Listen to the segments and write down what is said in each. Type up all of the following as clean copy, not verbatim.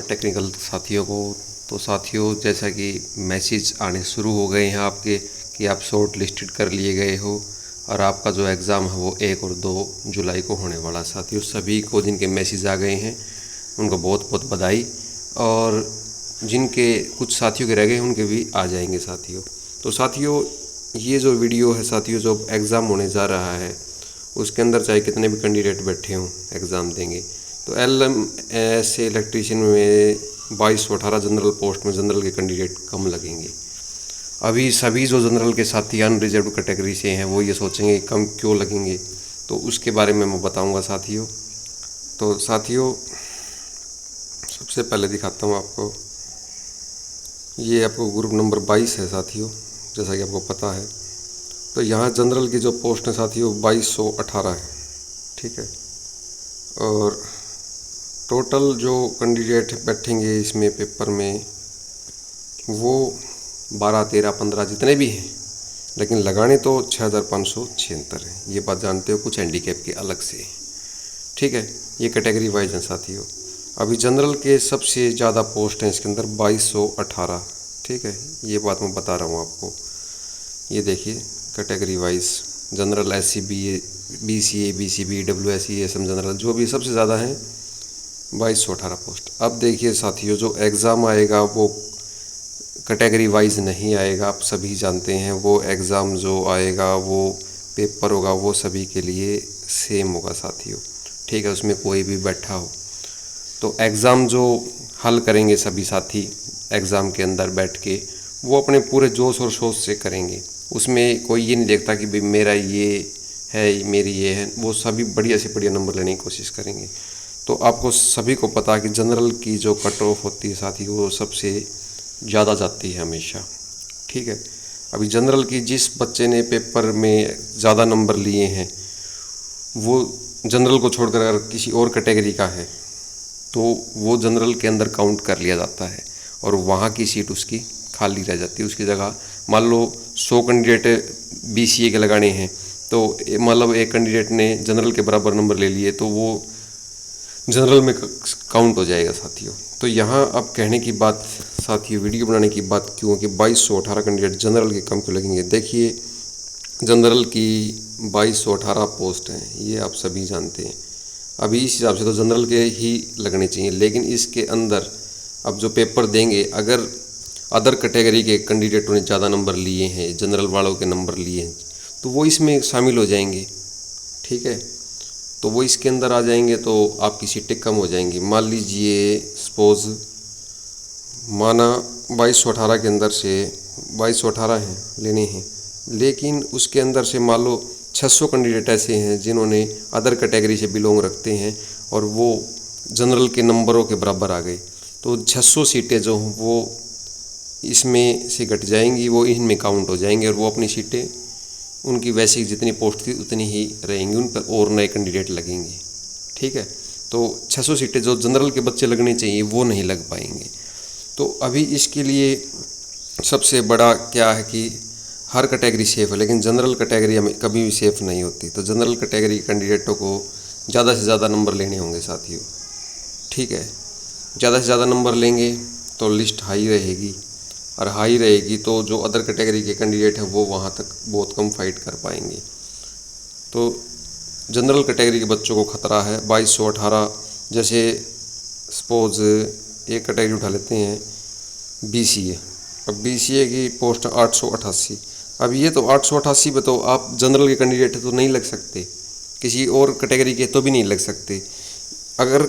Technical साथियों को। तो साथियों, जैसा कि मैसेज आने शुरू हो गए हैं आपके कि आप शॉर्ट लिस्टेड कर लिए गए हो और आपका जो एग्ज़ाम है वो 1 और 2 जुलाई को होने वाला। साथियों, सभी को जिनके मैसेज आ गए हैं उनको बहुत बहुत बधाई, और जिनके कुछ साथियों के रह गए उनके भी आ जाएंगे साथियों। तो साथियों, ये जो वीडियो है साथियों, जो एग्ज़ाम होने जा रहा है उसके अंदर चाहे कितने भी कैंडिडेट बैठे हों एग्ज़ाम देंगे, तो LMS इलेक्ट्रीशियन में 2218 जनरल पोस्ट में जनरल के कैंडिडेट कम लगेंगे। अभी सभी जो जनरल के साथी अनरिजर्व कैटेगरी से हैं वो ये सोचेंगे कम क्यों लगेंगे, तो उसके बारे में मैं बताऊंगा साथियों। तो साथियों, सबसे पहले दिखाता हूँ आपको, ये आपको ग्रुप नंबर 22 है साथियों, जैसा कि आपको पता है। तो यहाँ जनरल की जो पोस्ट है साथियों 2218 है, ठीक है। और टोटल जो कैंडिडेट बैठेंगे इसमें पेपर में वो 12, 13, 15 जितने भी हैं, लेकिन लगाने तो 6576 हैं। ये बात जानते हो, कुछ हैंडीकैप के अलग से, ठीक है। ये कैटेगरी वाइज हैं साथियों। अभी जनरल के सबसे ज़्यादा पोस्ट हैं इसके अंदर 2218, ठीक है। ये बात मैं बता रहा हूँ आपको। ये देखिए category wise general, SCB, BCA, BCB, WSE, SM general, जो भी सबसे ज़्यादा हैं 2218 पोस्ट। अब देखिए साथियों, जो एग्ज़ाम आएगा वो कैटेगरी वाइज नहीं आएगा, आप सभी जानते हैं। वो एग्ज़ाम जो आएगा, वो पेपर होगा, वो सभी के लिए सेम होगा साथियों, ठीक है। उसमें कोई भी बैठा हो तो एग्ज़ाम जो हल करेंगे सभी साथी एग्ज़ाम के अंदर बैठ के, वो अपने पूरे जोश और शोश से करेंगे। उसमें कोई ये नहीं देखता कि भाई मेरा ये है, मेरी ये है। वो सभी बढ़िया से बढ़िया नंबर लेने की कोशिश करेंगे। तो आपको सभी को पता है कि जनरल की जो कट ऑफ होती है साथी, वो सबसे ज़्यादा जाती है हमेशा, ठीक है। अभी जनरल की जिस बच्चे ने पेपर में ज़्यादा नंबर लिए हैं, वो जनरल को छोड़कर अगर किसी और कैटेगरी का है तो वो जनरल के अंदर काउंट कर लिया जाता है और वहाँ की सीट उसकी खाली रह जाती है। उसकी जगह मान लो 100 कैंडिडेट BCA के लगाने हैं, तो मतलब एक कैंडिडेट ने जनरल के बराबर नंबर ले लिए तो वो जनरल में काउंट हो जाएगा साथियों। तो यहाँ अब कहने की बात साथियों, वीडियो बनाने की बात क्यों कि 2218 कैंडिडेट जनरल के कम क्यों लगेंगे। देखिए, जनरल की 2218 पोस्ट हैं, ये आप सभी जानते हैं। अभी इस हिसाब से तो जनरल के ही लगने चाहिए, लेकिन इसके अंदर अब जो पेपर देंगे, अगर अदर कैटेगरी के कैंडिडेटों ने ज़्यादा नंबर लिए हैं, जनरल वालों के नंबर लिए हैं, तो वो इसमें शामिल हो जाएंगे, ठीक है। तो वो इसके अंदर आ जाएंगे तो आपकी सीटें कम हो जाएंगी। मान लीजिए सपोज माना 2218 के अंदर से 2218 हैं लेने हैं, लेकिन उसके अंदर से मान लो 600 कैंडिडेट ऐसे हैं जिन्होंने अदर कैटेगरी से बिलोंग रखते हैं और वो जनरल के नंबरों के बराबर आ गए, तो 600 सीटें जो हों वो इसमें से घट जाएंगी, वो इनमें काउंट हो जाएंगे और वो अपनी सीटें, उनकी वैसी जितनी पोस्ट थी उतनी ही रहेंगी, उन पर और नए कैंडिडेट लगेंगे, ठीक है। तो 600 सीटें जो जनरल के बच्चे लगने चाहिए वो नहीं लग पाएंगे। तो अभी इसके लिए सबसे बड़ा क्या है कि हर कैटेगरी सेफ़ है, लेकिन जनरल कैटेगरी हमें कभी भी सेफ़ नहीं होती। तो जनरल कैटेगरी कैंडिडेटों को ज़्यादा से ज़्यादा नंबर लेने होंगे साथियों, ठीक है। ज़्यादा से ज़्यादा नंबर लेंगे तो लिस्ट हाई रहेगी, और हाई रहेगी तो जो अदर कैटेगरी के कैंडिडेट हैं वो वहाँ तक बहुत कम फाइट कर पाएंगे। तो जनरल कैटेगरी के बच्चों को खतरा है 2218। जैसे सपोज एक कैटेगरी उठा लेते हैं BCA, अब BCA की पोस्ट 888। अब ये तो 888 पे तो आप जनरल के कैंडिडेट तो नहीं लग सकते, किसी और कैटेगरी के तो भी नहीं लग सकते अगर,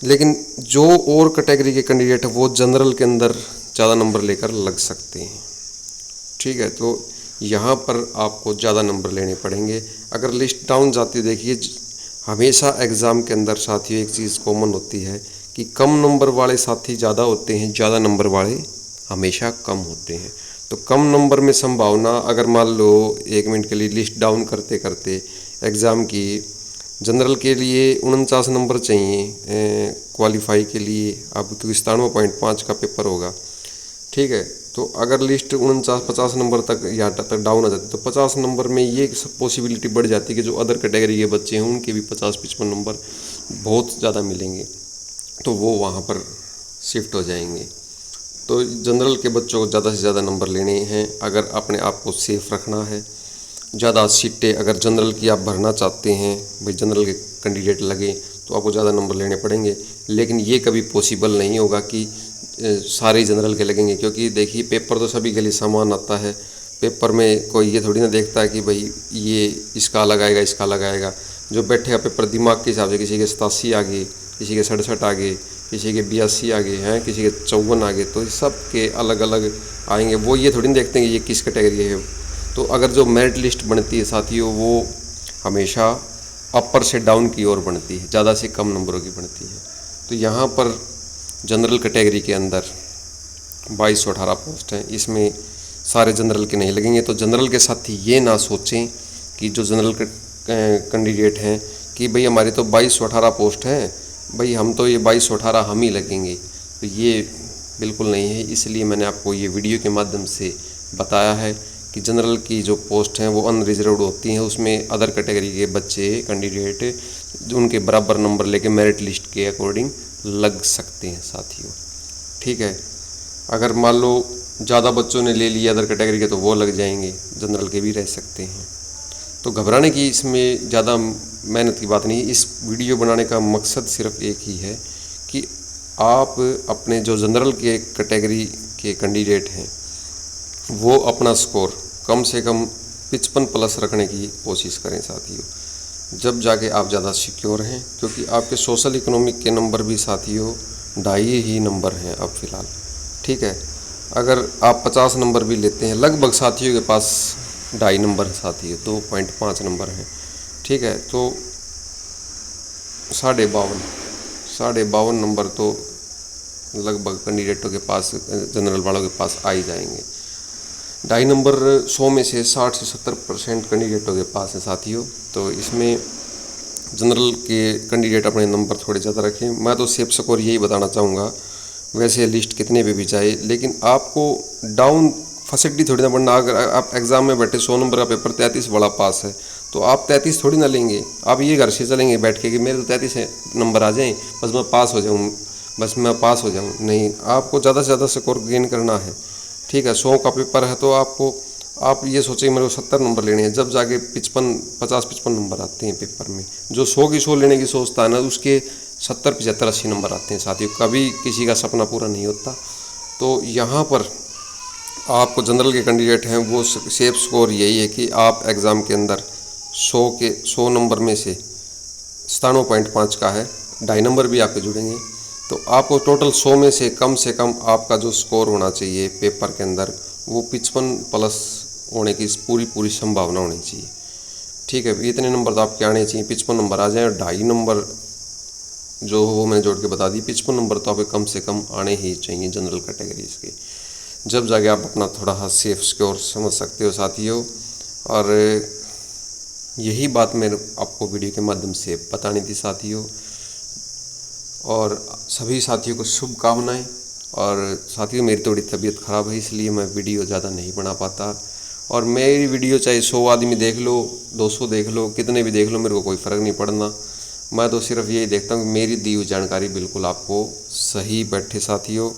लेकिन जो और कैटेगरी के कैंडिडेट है वो जनरल के अंदर ज़्यादा नंबर लेकर लग सकते हैं, ठीक है। तो यहाँ पर आपको ज़्यादा नंबर लेने पड़ेंगे। अगर लिस्ट डाउन जाती, देखिए हमेशा एग्ज़ाम के अंदर साथियों एक चीज़ कॉमन होती है कि कम नंबर वाले साथी ज़्यादा होते हैं, ज़्यादा नंबर वाले हमेशा कम होते हैं। तो कम नंबर में संभावना, अगर मान लो 1 मिनट के लिए लिस्ट डाउन करते करते एग्ज़ाम की, जनरल के लिए 49 नंबर चाहिए क्वालिफाई के लिए, अब तो 97.5 का पेपर होगा, ठीक है। तो अगर लिस्ट 49-50 नंबर तक या तक डाउन आ जाती तो 50 नंबर में ये पॉसिबिलिटी बढ़ जाती है कि जो अदर कैटेगरी के बच्चे हैं उनके भी 50-55 नंबर बहुत ज़्यादा मिलेंगे। तो वो वहाँ पर शिफ्ट हो जाएंगे। तो जनरल के बच्चों को ज़्यादा से ज़्यादा नंबर लेने हैं अगर अपने आप को सेफ रखना है। ज़्यादा सीटें अगर जनरल की आप भरना चाहते हैं, भाई जनरल के कैंडिडेट लगे तो आपको ज़्यादा नंबर लेने पड़ेंगे, लेकिन ये कभी पॉसिबल नहीं होगा कि सारे जनरल के लगेंगे, क्योंकि देखिए पेपर तो सभी के लिए समान आता है। पेपर में कोई ये थोड़ी ना देखता है कि भाई ये इसका लगाएगा इसका लगाएगा। जो बैठेगा पेपर दिमाग के हिसाब से, किसी के 87 आ गए, किसी के 67 आ गए, किसी के 82 आ गए हैं, किसी के 54 आ गए, तो सब के अलग अलग आएंगे। वो ये थोड़ी ना देखते हैं कि ये किस कैटेगरी है। तो अगर जो मेरिट लिस्ट बनती है साथियों, वो हमेशा अपर से डाउन की ओर बनती है, ज़्यादा से कम नंबरों की बनती है। तो यहाँ पर जनरल कैटेगरी के अंदर 2218 पोस्ट हैं, इसमें सारे जनरल के नहीं लगेंगे। तो जनरल के साथी ये ना सोचें कि जो जनरल कैंडिडेट हैं कि भाई हमारी तो 2218 पोस्ट हैं, भाई हम तो ये 2218 हम ही लगेंगे, तो ये बिल्कुल नहीं है। इसलिए मैंने आपको ये वीडियो के माध्यम से बताया है कि जनरल की जो पोस्ट हैं वो अनरिजर्व्ड होती हैं, उसमें अदर कैटेगरी के बच्चे कैंडिडेट उनके बराबर नंबर लेके मेरिट लिस्ट के अकॉर्डिंग लग सकते हैं साथियों। ठीक है, अगर मान लो ज़्यादा बच्चों ने ले लिया अदर कैटेगरी के तो वो लग जाएंगे, जनरल के भी रह सकते हैं। तो घबराने की इसमें ज़्यादा मेहनत की बात नहीं। इस वीडियो बनाने का मकसद सिर्फ एक ही है कि आप अपने जो जनरल के कैटेगरी के कैंडिडेट हैं वो अपना स्कोर कम से कम 55 प्लस रखने की कोशिश करें साथियों, जब जाके आप ज़्यादा सिक्योर हैं। क्योंकि आपके सोशल इकोनॉमिक के नंबर भी साथियों 2.5 ही नंबर हैं अब फ़िलहाल। ठीक है, अगर आप 50 नंबर भी लेते हैं, लगभग साथियों के पास 2.5 नंबर है साथियों, 2.5 नंबर हैं। ठीक है, तो 52.5 नंबर तो लगभग कैंडिडेटों के पास, जनरल वालों के पास आ ही जाएंगे। 2.5 नंबर 100 में से 60 से 70% कैंडिडेटों के पास है साथियों। तो इसमें जनरल के कैंडिडेट अपने नंबर थोड़े ज़्यादा रखें। मैं तो सेफ स्कोर यही बताना चाहूँगा, वैसे लिस्ट कितने पे भी जाए, लेकिन आपको डाउन फैसिलिटी थोड़ी ना बढ़ना। अगर आप एग्ज़ाम में बैठे 100 नंबर का पेपर 33 वाला पास है तो आप 33 थोड़ी ना लेंगे। आप ये घर से चलेंगे बैठ के कि मेरे तो 33 नंबर आ जाएँ, बस मैं पास हो जाऊँ, नहीं, आपको ज़्यादा से ज़्यादा स्कोर गेन करना है। ठीक है, 100 का पेपर है तो आप ये सोचें मेरे को 70 नंबर लेने हैं, जब जाके 50-55 नंबर आते हैं पेपर में। जो 100 की 100 लेने की सोचता है ना, उसके 70, 75, 80 नंबर आते हैं साथियों। कभी किसी का सपना पूरा नहीं होता। तो यहाँ पर आपको जनरल के कैंडिडेट हैं वो सेफ स्कोर यही है कि आप एग्ज़ाम के अंदर 100 नंबर में से 97.5 का है, 2.5 नंबर भी आपके जुड़ेंगे, तो आपको टोटल 100 में से कम आपका जो स्कोर होना चाहिए पेपर के अंदर वो 55 प्लस होने की पूरी संभावना होनी चाहिए। ठीक है, इतने नंबर तो आपके आने चाहिए, 55 नंबर आ जाए। और 2.5 नंबर जो वो मैंने जोड़ के बता दी, 55 नंबर तो आपके कम से कम आने ही चाहिए जनरल कैटेगरीज के, जब जाके आप अपना थोड़ा सा सेफ स्कोर समझ सकते हो साथियों। और यही बात मैं आपको वीडियो के माध्यम से बतानी थी साथियों। और सभी साथियों को शुभकामनाएं। और साथियों मेरी थोड़ी तबीयत ख़राब है, इसलिए मैं वीडियो ज़्यादा नहीं बना पाता। और मेरी वीडियो चाहे 100 आदमी देख लो, 200 देख लो, कितने भी देख लो, मेरे को कोई फ़र्क नहीं पड़ना। मैं तो सिर्फ यही देखता हूँ कि मेरी दी हुई जानकारी बिल्कुल आपको सही बैठे साथियों।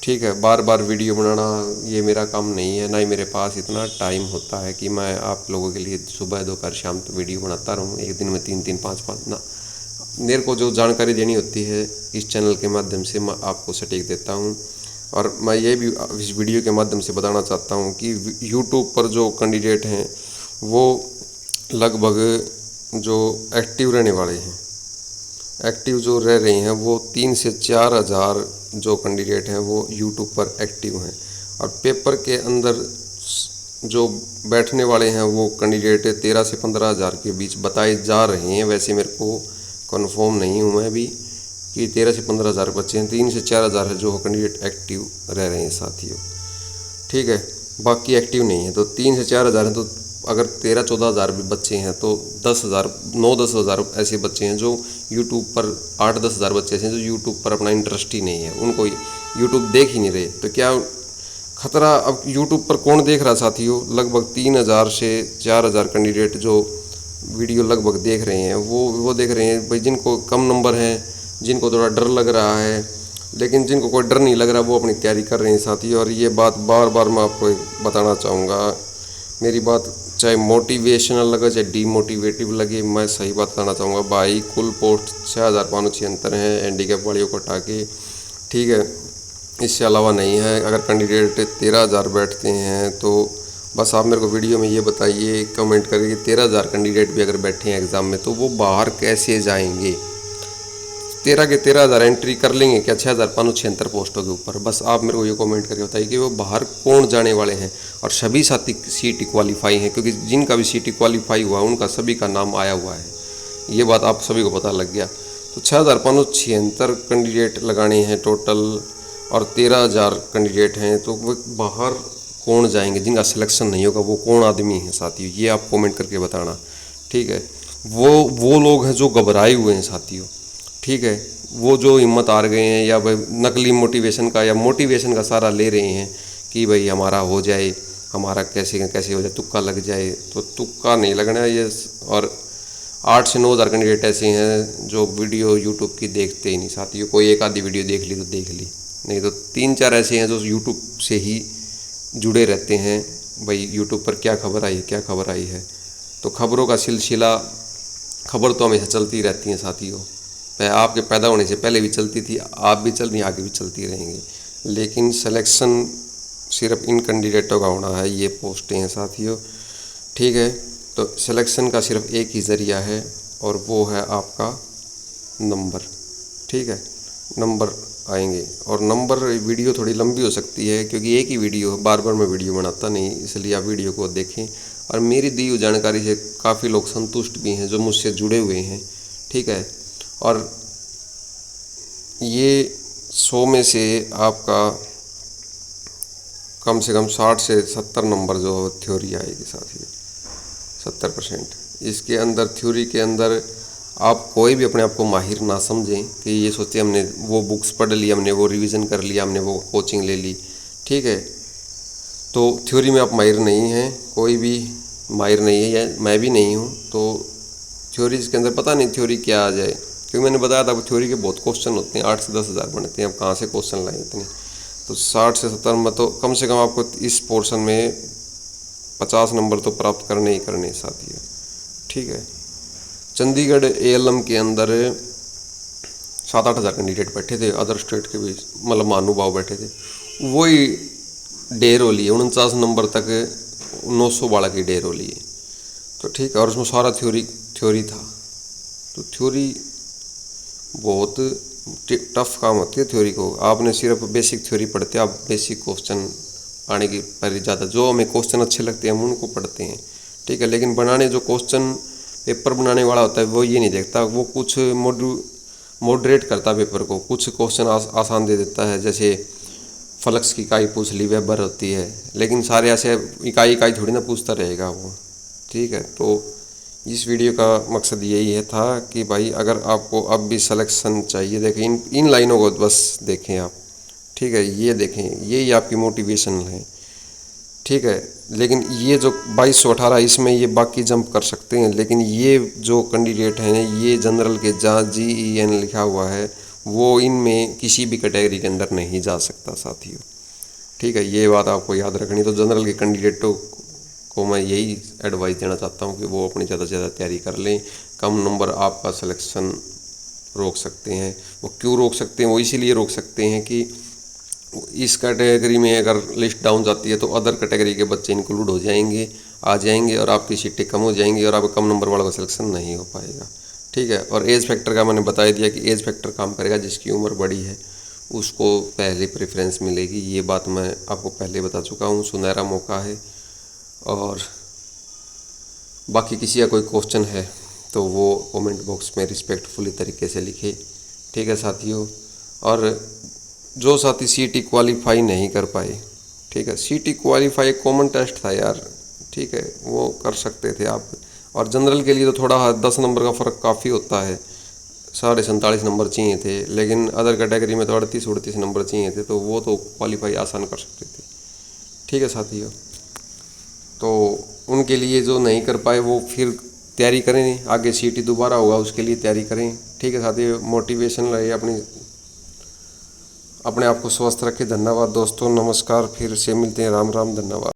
ठीक है, बार बार वीडियो बनाना ये मेरा काम नहीं है, ना ही मेरे पास इतना टाइम होता है कि मैं आप लोगों के लिए सुबह दोपहर शाम तो वीडियो बनाता रहूँ, एक दिन में 3-3 5-5 ना। मेरे को जो जानकारी देनी होती है इस चैनल के माध्यम से मैं आपको सटीक देता हूँ। और मैं ये भी इस वीडियो के माध्यम से बताना चाहता हूँ कि यूट्यूब पर जो कैंडिडेट हैं वो लगभग जो एक्टिव रहने वाले हैं, एक्टिव जो रह रहे हैं वो 3 से 4 हज़ार जो कैंडिडेट हैं वो यूट्यूब पर एक्टिव हैं। और पेपर के अंदर जो बैठने वाले हैं वो कैंडिडेट 13 से 15 हज़ार के बीच बताए जा रहे हैं। वैसे मेरे को कन्फर्म नहीं हूँ मैं भी कि 13 से 15 हज़ार बच्चे हैं, 3 से 4 हज़ार है जो कैंडिडेट एक्टिव रह रहे हैं साथियों। ठीक है, बाकी एक्टिव नहीं है। तो 3 से 4 हज़ार हैं, तो अगर 13-14 हज़ार भी बच्चे हैं तो 9-10 हज़ार ऐसे बच्चे हैं जो यूट्यूब पर, 8-10 हज़ार बच्चे ऐसे हैं जो यूट्यूब पर अपना इंटरेस्ट ही नहीं है, उनको यूट्यूब देख ही नहीं रहे। तो क्या खतरा, अब यूट्यूब पर कौन देख रहा साथियों? लगभग 3,000 से 4,000 कैंडिडेट जो वीडियो लगभग देख रहे हैं वो देख रहे हैं भाई जिनको कम नंबर हैं, जिनको थोड़ा डर लग रहा है, लेकिन जिनको कोई डर नहीं लग रहा वो अपनी तैयारी कर रहे हैं साथियों। और ये बात बार बार मैं आपको बताना चाहूँगा, मेरी बात चाहे मोटिवेशनल लगे चाहे डीमोटिवेटिव लगे, मैं सही बात बताना चाहूँगा भाई। कुल पोस्ट 6576 हैं हैंडीकैप वालियों को हटा के, ठीक है, इससे अलावा नहीं है। अगर कैंडिडेट 13,000 बैठते हैं तो बस आप मेरे को वीडियो में ये बताइए, कमेंट करिए कि 13,000 कैंडिडेट भी अगर बैठे हैं एग्ज़ाम में तो वो बाहर कैसे जाएंगे। 13 के 13,000 एंट्री कर लेंगे क्या 6,576 पोस्टों के ऊपर? बस आप मेरे को ये कमेंट करके बताइए कि वो बाहर कौन जाने वाले हैं। और सभी साथी सीटी क्वालिफाई हैं, क्योंकि जिनका भी सीटी क्वालिफाई हुआ उनका सभी का नाम आया हुआ है, ये बात आप सभी को पता लग गया। तो 6,576 कैंडिडेट लगाने हैं टोटल और 13,000 कैंडिडेट हैं, तो वो बाहर कौन जाएंगे? जिनका सिलेक्शन नहीं होगा वो कौन आदमी है साथियों, ये आप कमेंट करके बताना, ठीक है। वो लोग हैं जो घबराए हुए हैं साथियों, ठीक है, वो जो हिम्मत हार गए हैं या भाई नकली मोटिवेशन का या मोटिवेशन का सहारा ले रहे हैं कि भाई हमारा हो जाए, हमारा कैसे हो जाए, तुक्का लग जाए। तो तुक्का नहीं लगना है ये। और 8 से 9,000 कैंडिडेट ऐसे हैं जो वीडियो यूट्यूब की देखते ही नहीं साथियों। कोई एक आधी वीडियो देख ली तो देख ली, नहीं तो 3-4 ऐसे हैं जो यूट्यूब से ही जुड़े रहते हैं, भाई यूट्यूब पर क्या खबर आई है। तो खबरों का सिलसिला, खबर तो हमेशा चलती रहती हैं साथियों, आपके पैदा होने से पहले भी चलती थी, आप भी चल रही, आगे भी चलती रहेंगी। लेकिन सिलेक्शन सिर्फ इन कैंडिडेटों का होना है, ये पोस्टें हैं साथियों, ठीक है। तो सिलेक्शन का सिर्फ एक ही ज़रिया है और वो है आपका नंबर, ठीक है। नंबर आएंगे और नंबर, वीडियो थोड़ी लंबी हो सकती है क्योंकि एक ही वीडियो, बार बार मैं वीडियो बनाता नहीं, इसलिए आप वीडियो को देखें। और मेरी दी हुई जानकारी से काफ़ी लोग संतुष्ट भी हैं जो मुझसे जुड़े हुए हैं, ठीक है। और ये 100 में से आपका कम से कम 60 से 70 नंबर जो थ्योरी आएगी साथियों, 70%। इसके अंदर थ्योरी के अंदर आप कोई भी अपने आप को माहिर ना समझें कि ये सोचते हमने वो बुक्स पढ़ ली, हमने वो रिवीजन कर लिया, हमने वो कोचिंग ले ली, ठीक है। तो थ्योरी में आप माहिर नहीं हैं, कोई भी माहिर नहीं है, या मैं भी नहीं हूँ। तो थ्योरी के अंदर पता नहीं थ्योरी क्या आ जाए, क्योंकि मैंने बताया था थ्योरी के बहुत क्वेश्चन होते हैं, 8 से 10,000 बनते हैं, अब कहाँ से क्वेश्चन लाए इतने। तो 60 से 70 में तो कम से कम आपको इस पोर्शन में 50 नंबर तो प्राप्त करने ही करने साथियों, ठीक है। चंडीगढ़ ALM के अंदर 7-8 हज़ार कैंडिडेट बैठे थे, अदर स्टेट के भी मतलब महानुभाव बैठे थे, वही ढेर हो लिए 49 नंबर तक, 900 बाड़ा की ढेर हो लिए, तो ठीक है। और उसमें सारा थ्योरी था। तो थ्योरी बहुत टफ काम होती है थ्योरी को। आपने सिर्फ बेसिक थ्योरी पढ़ते हैं, आप बेसिक क्वेश्चन आने की पर ज़्यादा, जो हमें क्वेश्चन अच्छे लगते हैं हम उनको पढ़ते हैं, ठीक है। लेकिन बनाने जो क्वेश्चन पेपर बनाने वाला होता है वो ये नहीं देखता, वो कुछ मॉडरेट करता पेपर को, कुछ क्वेश्चन आसान दे देता है, जैसे फ्लक्स की इकाई पूछ ली, वेबर होती है, लेकिन सारे ऐसे इकाई थोड़ी ना पूछता रहेगा वो, ठीक है। तो इस वीडियो का मकसद यही है था कि भाई अगर आपको अब भी सिलेक्शन चाहिए, देखें इन लाइनों को बस देखें आप, ठीक है, ये देखें, यही आपकी मोटिवेशन है, ठीक है। लेकिन ये जो 2218 इसमें ये बाकी जंप कर सकते हैं, लेकिन ये जो कैंडिडेट हैं ये जनरल के जहाँ GEN लिखा हुआ है वो इनमें किसी भी कैटेगरी के अंदर नहीं जा सकता साथियों, ठीक है। ये बात आपको याद रखनी। तो जनरल के कैंडिडेटों को मैं यही एडवाइस देना चाहता हूँ कि वो अपनी ज़्यादा से ज़्यादा तैयारी कर लें। कम नंबर आपका सिलेक्शन रोक सकते हैं। वो क्यों रोक सकते हैं? वो इसीलिए रोक सकते हैं कि इस कैटेगरी में अगर लिस्ट डाउन जाती है तो अदर कैटेगरी के बच्चे इंक्लूड हो जाएंगे, आ जाएंगे और आपकी सीटें कम हो जाएंगी और आपका कम नंबर वाला का सिलेक्शन नहीं हो पाएगा, ठीक है। और एज फैक्टर का मैंने बता दिया कि एज फैक्टर काम करेगा, जिसकी उम्र बड़ी है उसको पहले प्रेफरेंस मिलेगी, ये बात मैं आपको पहले बता चुका हूँ। सुनहरा मौका है। और बाकी किसी का कोई क्वेश्चन है तो वो कमेंट बॉक्स में रिस्पेक्टफुली तरीके से लिखे, ठीक है साथियों। और जो साथी CT क्वालिफाई नहीं कर पाए, ठीक है, CT क्वालिफाई एक कॉमन टेस्ट था यार, ठीक है, वो कर सकते थे आप। और जनरल के लिए तो थोड़ा 10 नंबर का फ़र्क काफ़ी होता है, 47.5 नंबर चाहिए थे, लेकिन अदर कैटेगरी में तो 38-38 नंबर चाहिए थे, तो वो तो क्वालिफाई आसान कर सकते थे, ठीक है साथियों। तो उनके लिए जो नहीं कर पाए वो फिर तैयारी करें, आगे सीटी दोबारा होगा उसके लिए तैयारी करें। ठीक है साथी, मोटिवेशन रहे, अपने आप को स्वस्थ रखें। धन्यवाद दोस्तों, नमस्कार, फिर से मिलते हैं। राम राम, धन्यवाद।